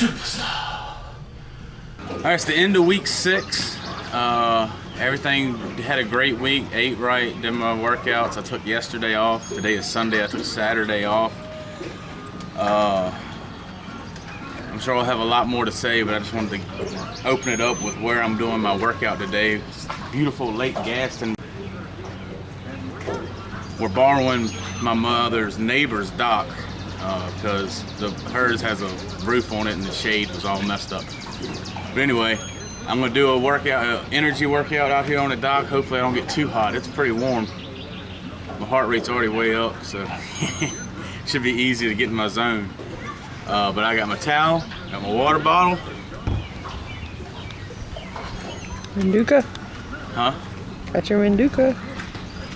Superstar. Alright, it's the end of week 6. Everything had a great week. Ate right, did my workouts. I took yesterday off. Today is Sunday. I took Saturday off. I'm sure I'll have a lot more to say, but I just wanted to open it up with where I'm doing my workout today. It's beautiful Lake Gaston. We're borrowing my mother's neighbor's dock because hers has a roof on it and the shade was all messed up. But anyway, I'm gonna do a workout, energy workout out here on the dock. Hopefully I don't get too hot. It's pretty warm. My heart rate's already way up, so should be easy to get in my zone. But I got my towel, got my water bottle. Manduka? Huh? Got your Manduka.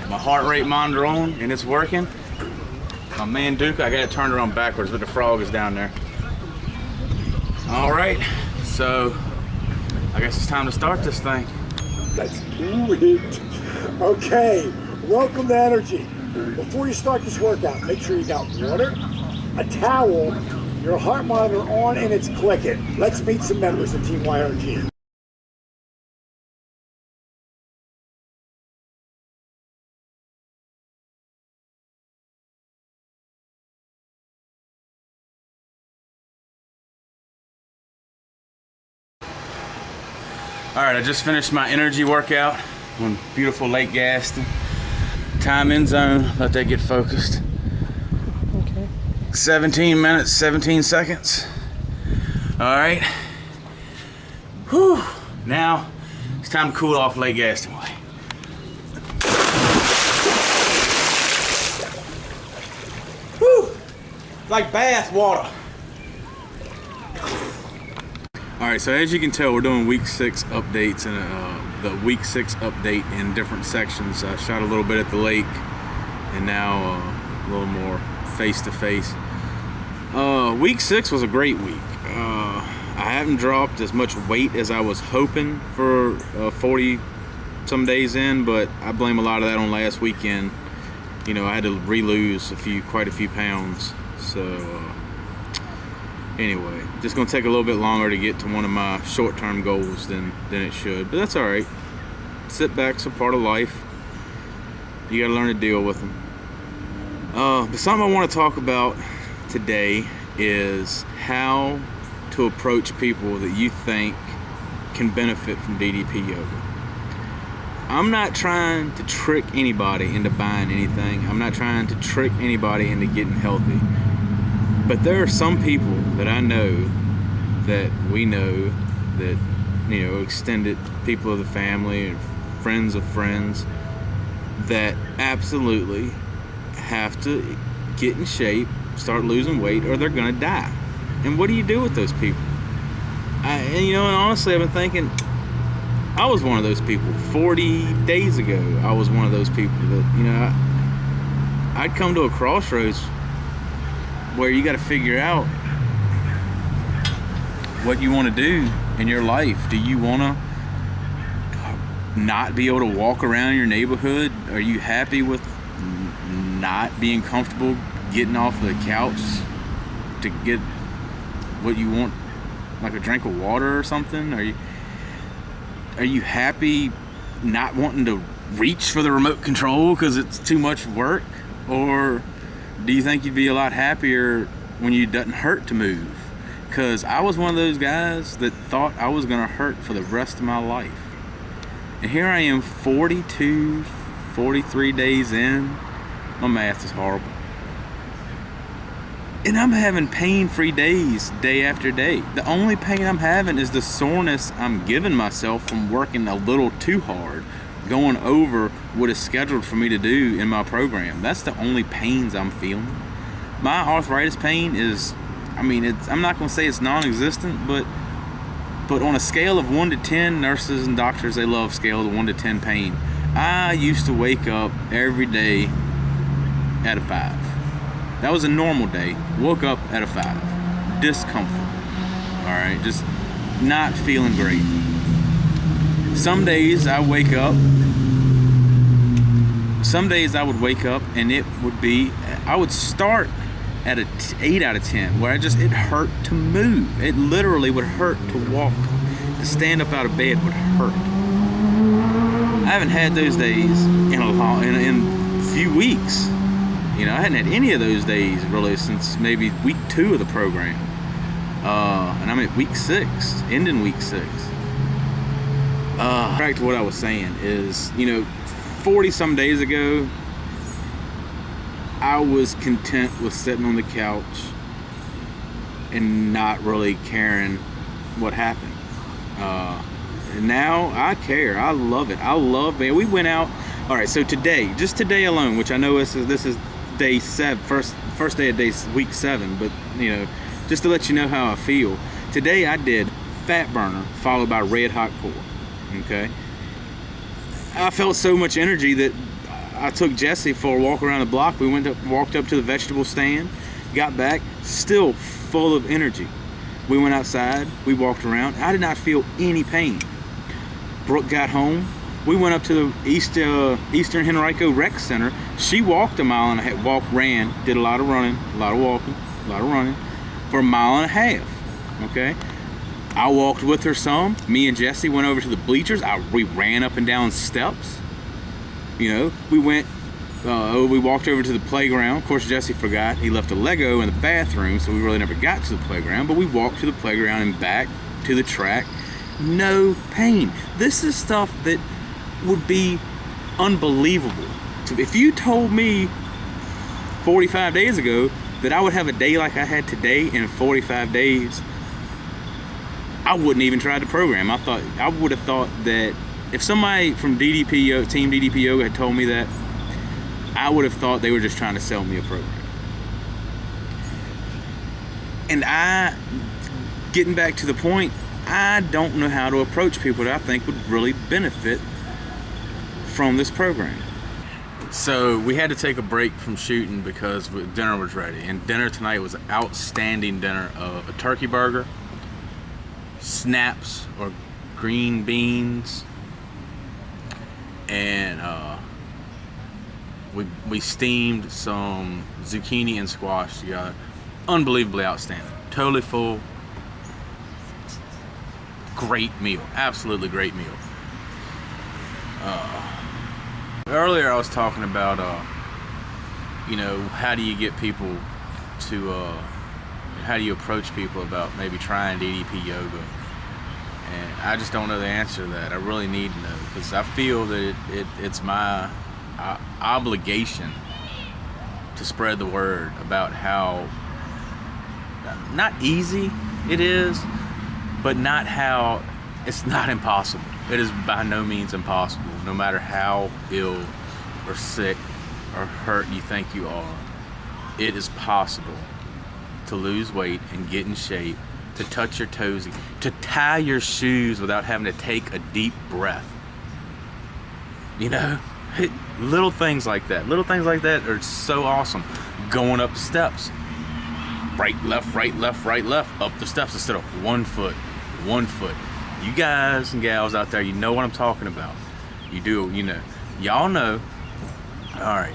My heart rate monitor on and it's working. My Manduka, I got it turned around backwards, but the frog is down there. All right, so I guess it's time to start this thing. Let's do it. Okay, welcome to Energy. Before you start this workout, make sure you got water, a towel, your heart monitor on, and it's clicking. Let's meet some members of Team YRG. All right, I just finished my energy workout on beautiful Lake Gaston. Time in zone, let that get focused. Okay. 17 minutes, 17 seconds. All right. Whew. Now, it's time to cool off Lake Gaston way. Whew. Like bath water. All right, so as you can tell, we're doing week 6 updates and the week 6 update in different sections. I shot a little bit at the lake and now a little more face-to-face. Week 6 was a great week. I haven't dropped as much weight as I was hoping for 40 some days in, but I blame a lot of that on last weekend. You know, I had to re-lose quite a few pounds. So anyway, just gonna take a little bit longer to get to one of my short-term goals than it should, but that's all right. Setbacks are part of life. You gotta learn to deal with them. But something I want to talk about today is how to approach people that you think can benefit from DDP yoga. I'm not trying to trick anybody into buying anything. I'm not trying to trick anybody into getting healthy. But there are some people that I know, that we know, that, you know, extended people of the family and friends of friends, that absolutely have to get in shape, start losing weight, or they're gonna die. And what do you do with those people? And honestly, I've been thinking, I was one of those people. 40 days ago, I was one of those people that, I'd come to a crossroads where you got to figure out what you want to do in your life. Do you want to not be able to walk around your neighborhood? Are you happy with not being comfortable getting off the couch to get what you want, like a drink of water or something? Are you happy not wanting to reach for the remote control because it's too much work? Or do you think you'd be a lot happier when you doesn't hurt to move? Because I was one of those guys that thought I was going to hurt for the rest of my life. And here I am 42, 43 days in. My math is horrible. And I'm having pain-free days, day after day. The only pain I'm having is the soreness I'm giving myself from working a little too hard, going over what is scheduled for me to do in my program. That's the only pains I'm feeling. My arthritis pain is, I'm not going to say it's non-existent, but on a scale of 1 to 10, nurses and doctors, they love scale of 1 to 10 pain. I used to wake up every day at a 5. That was a normal day. Woke up at a 5. Discomfort. All right, just not feeling great. Some days I would wake up and it would be, I would start at a 8 out of 10, where it hurt to move. It literally would hurt to walk. To stand up out of bed would hurt. I haven't had those days in a few weeks. You know, I hadn't had any of those days really since maybe week 2 of the program. And I'm at week 6, ending week 6. Back to what I was saying is, you know, 40 some days ago, I was content with sitting on the couch and not really caring what happened. And now I care. I love it. I love it. We went out. All right, so today, just today alone, which I know this is day 7, first day of week 7, but you know, just to let you know how I feel. Today I did fat burner followed by red hot core. Okay. I felt so much energy that I took Jesse for a walk around the block. We walked up to the vegetable stand, got back, still full of energy. We went outside, we walked around. I did not feel any pain. Brooke got home. We went up to the Eastern Henrico Rec Center. She walked a mile and a half, ran, did a lot of running, a lot of walking, a lot of running for a mile and a half, okay? I walked with her some. Me and Jesse went over to the bleachers. We ran up and down steps. You know, we walked over to the playground. Of course, Jesse forgot. He left a Lego in the bathroom, so we really never got to the playground, but we walked to the playground and back to the track. No pain. This is stuff that would be unbelievable. If you told me 45 days ago that I would have a day like I had today in 45 days, I wouldn't even try the program. I would have thought that if somebody from Team DDP Yoga had told me that, I would have thought they were just trying to sell me a program. And getting back to the point, I don't know how to approach people that I think would really benefit from this program. So we had to take a break from shooting because dinner was ready. And dinner tonight was an outstanding dinner of a turkey burger, snaps or green beans, and we steamed some zucchini and squash together. Unbelievably outstanding. Totally full. Great meal. Absolutely great meal. Earlier I was talking about you know, how do you get people to how do you approach people about maybe trying DDP yoga? And I just don't know the answer to that. I really need to know, because I feel that it's my obligation to spread the word about how not easy it is, but not how it's not impossible. It is by no means impossible, no matter how ill or sick or hurt you think you are. It is possible to lose weight and get in shape, to touch your toes, to tie your shoes without having to take a deep breath. You know, little things like that. Little things like that are so awesome. Going up steps, right, left, up the steps instead of 1 foot, 1 foot. You guys and gals out there, you know what I'm talking about. You do, you know. Y'all know. All right.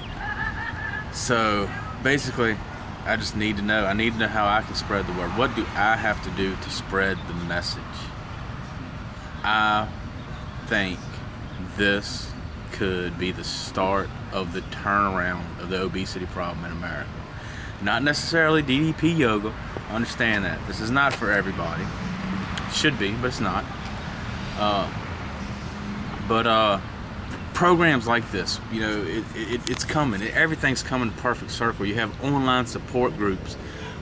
So basically, I just need to know. I need to know how I can spread the word. What do I have to do to spread the message? I think this could be the start of the turnaround of the obesity problem in America. Not necessarily DDP yoga. Understand that. This is not for everybody. It should be, but it's not. Programs like this, you know, it's coming. Everything's coming to perfect circle. You have online support groups,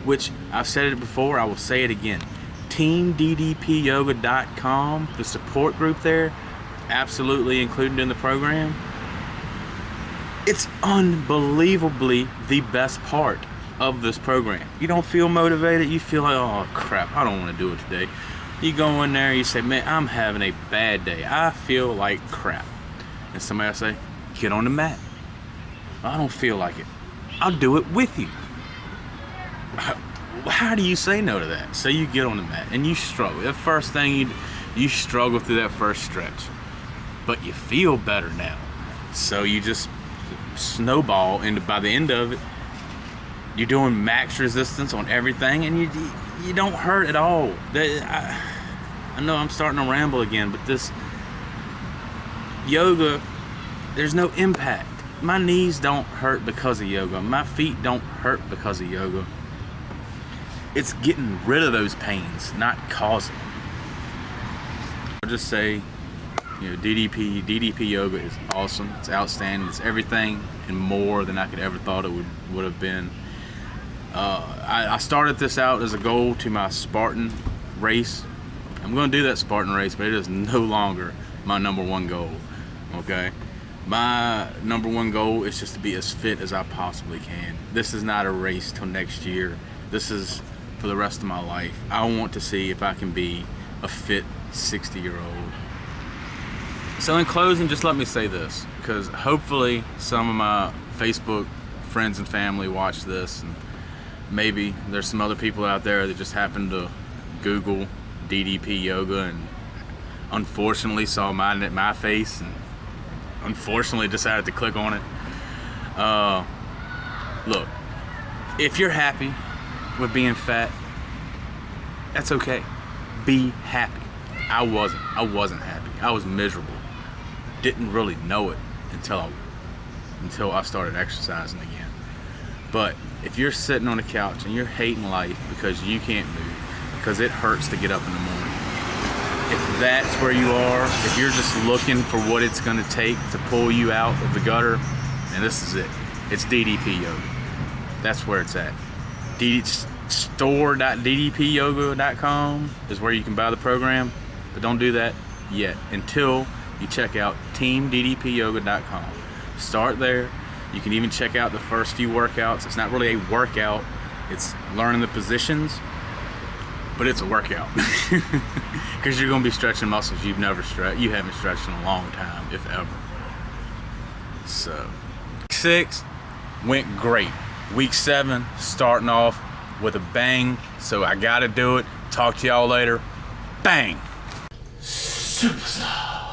which I've said it before, I will say it again. TeamDDPYoga.com, the support group there, absolutely included in the program. It's unbelievably the best part of this program. You don't feel motivated. You feel like, oh crap, I don't want to do it today. You go in there, you say, man, I'm having a bad day. I feel like crap. And somebody will say, get on the mat. I don't feel like it. I'll do it with you. How do you say no to that? So you get on the mat and you struggle. The first thing you struggle through that first stretch, but you feel better now. So you just snowball, and by the end of it, You're doing max resistance on everything, and you don't hurt at all. I know I'm starting to ramble again, but this yoga, there's no impact. My knees don't hurt because of yoga. My feet don't hurt because of yoga. It's getting rid of those pains, not causing them. I'll just say, DDP yoga is awesome. It's outstanding. It's everything and more than I could ever thought it would have been. I started this out as a goal to my Spartan race. I'm going to do that Spartan race, but it is no longer my #1 goal. Okay, my #1 goal is just to be as fit as I possibly can. This is not a race till next year. This is for the rest of my life. I want to see if I can be a fit 60-year-old. So in closing, just let me say this, because hopefully some of my Facebook friends and family watch this, and maybe there's some other people out there that just happen to Google DDP yoga and unfortunately saw my face and unfortunately decided to click on it. Look, if you're happy with being fat, that's okay. Be happy. I wasn't happy. I was miserable. Didn't really know it until I started exercising again. But if you're sitting on the couch and you're hating life because you can't move, because it hurts to get up in the morning, if that's where you are, if you're just looking for what it's going to take to pull you out of the gutter, and this is it. It's DDP yoga. That's where it's at. Store.ddpyoga.com is where you can buy the program, but don't do that yet until you check out teamddpyoga.com. Start there. You can even check out the first few workouts. It's not really a workout, it's learning the positions, but it's a workout because you're going to be stretching muscles you haven't stretched in a long time, if ever. So week 6 went great. Week 7 starting off with a bang, so I gotta do it. Talk to y'all later. Bang. Superstar.